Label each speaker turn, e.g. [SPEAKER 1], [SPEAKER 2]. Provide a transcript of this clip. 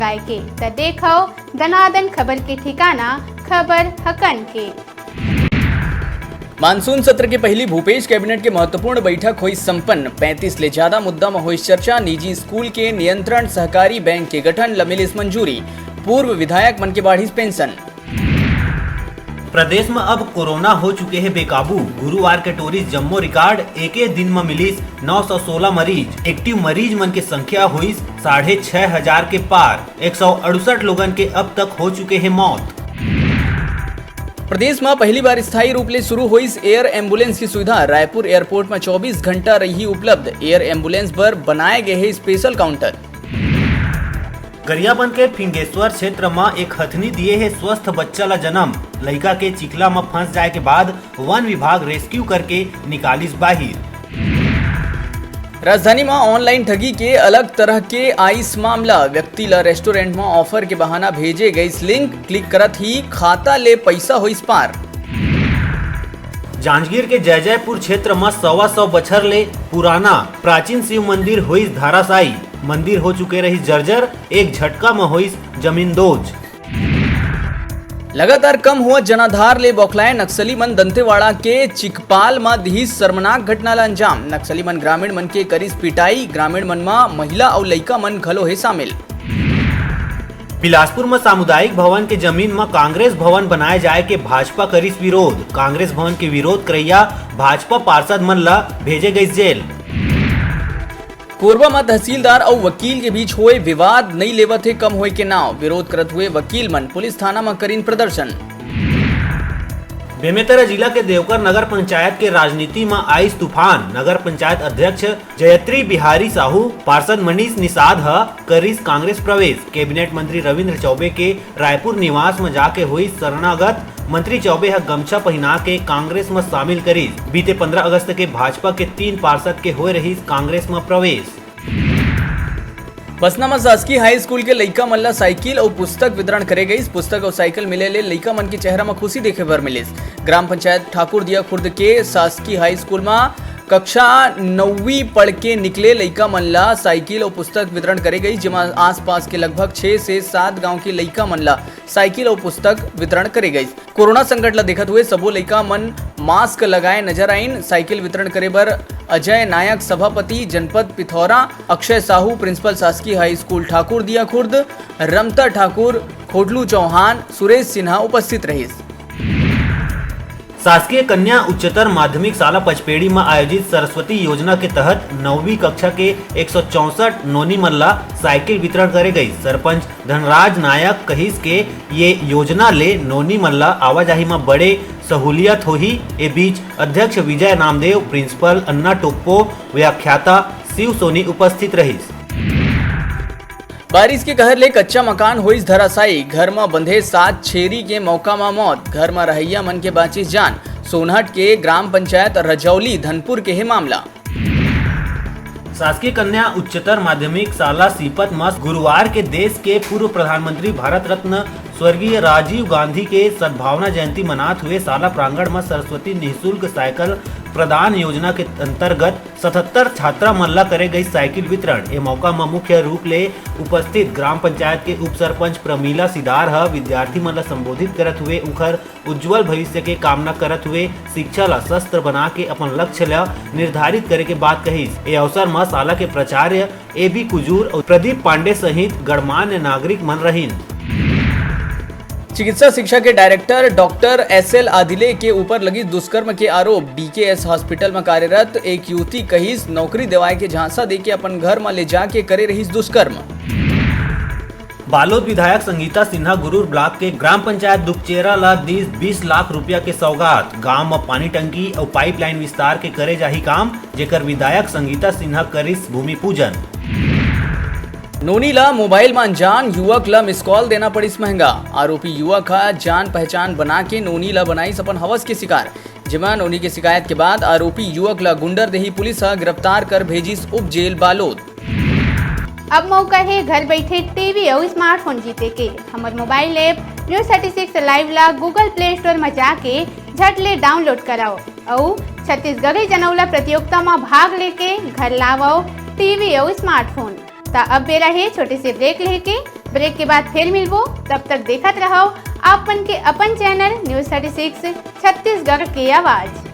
[SPEAKER 1] गाय के त देखो दनादन खबर के ठिकाना खबर हकन के।
[SPEAKER 2] मानसून सत्र के पहली भूपेश कैबिनेट के महत्वपूर्ण बैठक हुई संपन्न। 35 ले ज्यादा मुद्दा में हुई चर्चा। निजी स्कूल के नियंत्रण, सहकारी बैंक के गठन ला मिलिस मंजूरी। पूर्व विधायक मन के बाढ़ी पेंशन।
[SPEAKER 3] प्रदेश में अब कोरोना हो चुके हैं बेकाबू। गुरुवार के टोरिस जम्मो रिकॉर्ड एक दिन में मिलिस 916 मरीज। एक्टिव मरीज मन की संख्या हुई 6,500 के पार। 168 लोगन के अब तक हो चुके हैं मौत।
[SPEAKER 2] प्रदेश में पहली बार स्थायी रूप से शुरू हुई एयर एम्बुलेंस की सुविधा। रायपुर एयरपोर्ट में 24 घंटा रही उपलब्ध। एयर एम्बुलेंस पर बनाए गए हैं स्पेशल काउंटर।
[SPEAKER 3] गरियाबंद के फिंगेश्वर क्षेत्र में एक हथनी दिए है स्वस्थ बच्चा ला जन्म। लड़का के चिखला में फंस जाए के बाद वन विभाग रेस्क्यू करके निकालिस बाहिर।
[SPEAKER 2] राजधानी में ऑनलाइन ठगी के अलग तरह के आइस मामला। व्यक्ति ला रेस्टोरेंट में ऑफर के बहाना भेजे गई लिंक क्लिक करत ही खाता ले पैसा होइस पार।
[SPEAKER 3] जांजगीर के जयजयपुर क्षेत्र में 100 बछर ले पुराना प्राचीन शिव मंदिर हुई धाराशायी। मंदिर हो चुके रही जर्जर। एक झटका में हुई जमींदोज।
[SPEAKER 2] लगातार कम हुआ जनाधार ले बौखलाए नक्सली मन। दंतेवाड़ा के चिकपाल में दी शर्मनाक घटना ला अंजाम। नक्सली मन ग्रामीण मन के करीस पिटाई। ग्रामीण मन में महिला और लड़का मन घलो है शामिल।
[SPEAKER 3] बिलासपुर में सामुदायिक भवन के जमीन में कांग्रेस भवन बनाए जाए के भाजपा करीस विरोध। कांग्रेस भवन के विरोध करैया भाजपा पार्षद मन ला भेजे गई जेल।
[SPEAKER 2] कोरबा में तहसीलदार और वकील के बीच हुए विवाद नहीं लेवत है कम होए के नाव। विरोध करत हुए वकील मन पुलिस थाना में करीन प्रदर्शन।
[SPEAKER 3] बेमेतरा जिला के देवकर नगर पंचायत के राजनीति में आई तूफान। नगर पंचायत अध्यक्ष जयत्री बिहारी साहू, पार्षद मनीष निषाद करीस कांग्रेस प्रवेश। कैबिनेट मंत्री रविंद्र चौबे के रायपुर निवास में जाके हुई शरणागत। मंत्री चौबे गमछा पहना के कांग्रेस में शामिल करी। बीते 15 अगस्त के भाजपा के 3 पार्षद के हो रही कांग्रेस में प्रवेश।
[SPEAKER 2] बसना में शासकीय हाई स्कूल के लइका मन ला साइकिल और पुस्तक वितरण करे गई। पुस्तक और साइकिल मिले ले लइका मन के चेहरा में खुशी देखे बर मिलिस। ग्राम पंचायत ठाकुर दिया खुर्द के शासकीय हाई स्कूल में कक्षा 9वीं पढ़ के निकले लइका मन ला साइकिल और पुस्तक वितरण करे गई। जिमा आसपास के लगभग 6 से 7 गांव के लइका मन ला साइकिल और पुस्तक वितरण करे गई। कोरोना संकट ला देखत हुए सबो लइका मन मास्क लगाए नजर आइन। साइकिल वितरण करे बर अजय नायक सभापति जनपद पिथौरा, अक्षय साहू प्रिंसिपल शासकीय हाई स्कूल ठाकुर दिया खुर्द, रमता ठाकुर, खोटलू चौहान, सुरेश सिन्हा उपस्थित रही।
[SPEAKER 3] शासकीय कन्या उच्चतर माध्यमिक शाला पचपेड़ी में आयोजित सरस्वती योजना के तहत 9वीं कक्षा के 164 नोनी मल्ला साइकिल वितरण करे गई। सरपंच धनराज नायक कहिस के ये योजना ले नोनी मल्ला आवाजाही में बड़े सहूलियत होही। ए बीच अध्यक्ष विजय नामदेव, प्रिंसिपल अन्ना टोप्पो, व्याख्याता शिव सोनी उपस्थित रही।
[SPEAKER 2] बारिश के कहर ले कच्चा मकान हुई धराशायी। घर में बंधे 7 छेरी के मौका में मौत। घर में रहैया मन के बाचिस जान। सोनहट के ग्राम पंचायत रजौली धनपुर के है मामला। शासकीय
[SPEAKER 3] कन्या उच्चतर माध्यमिक शाला सीपत में गुरुवार के देश के पूर्व प्रधानमंत्री भारत रत्न स्वर्गीय राजीव गांधी के सद्भावना जयंती मनात हुए शाला प्रांगण में सरस्वती निःशुल्क साइकिल प्रदान योजना के अंतर्गत 77 छात्रा मल्ला करे गई साइकिल वितरण। ए मौका में मुख्य रूप ले उपस्थित ग्राम पंचायत के उप सरपंच प्रमीला सिदार विद्यार्थी मन ला संबोधित करत हुए उनकर उज्जवल भविष्य के कामना करत हुए शिक्षा ला शस्त्र बना के अपन लक्ष्य ला निर्धारित करे के बात कही। ए अवसर में शाला के प्राचार्य AB कुजूर और प्रदीप पांडे सहित गणमान्य नागरिक मन रहीन।
[SPEAKER 2] चिकित्सा शिक्षा के डायरेक्टर डॉक्टर SL आदिले के ऊपर लगी दुष्कर्म के आरोप। DKS हॉस्पिटल में कार्यरत एक युवती कहिस नौकरी दिवाए के झांसा देके अपन घर में ले जाके करे रही दुष्कर्म।
[SPEAKER 3] बालोद विधायक संगीता सिन्हा गुरूर ब्लॉक के ग्राम पंचायत दुपचेरा ला 20 लाख रुपया के सौगात। गांव में पानी टंकी और पाइपलाइन विस्तार के करे जाही काम, जेकर विधायक संगीता सिन्हा करिस भूमि पूजन।
[SPEAKER 2] नोनी ला मोबाइल में अनजान युवक ला मिस कॉल देना पड़िस महंगा। आरोपी युवक जान पहचान बना के नोनी ला बनाइस अपन हवस के शिकार। जिमा नोनी की शिकायत के बाद आरोपी युवक ला गुंडरदेही पुलिस गिरफ्तार कर भेजिस उप जेल बालोद।
[SPEAKER 1] अब मौका है घर बैठे टीवी और स्मार्टफोन जीते के। हमारे मोबाइल ऐप न्यूज 36 लाइव ला गूगल प्ले स्टोर में जाके झट ले डाउनलोड कराओ और छत्तीसगढ़ी जनौला प्रतियोगिता में भाग लेके घर लाओ टीवी और स्मार्टफोन। अब बेरा है छोटे से ब्रेक लेके ब्रेक के बाद फिर मिलबो, तब तक देखत रहो आपन के अपन चैनल न्यूज़ 36 छत्तीसगढ़ की आवाज़।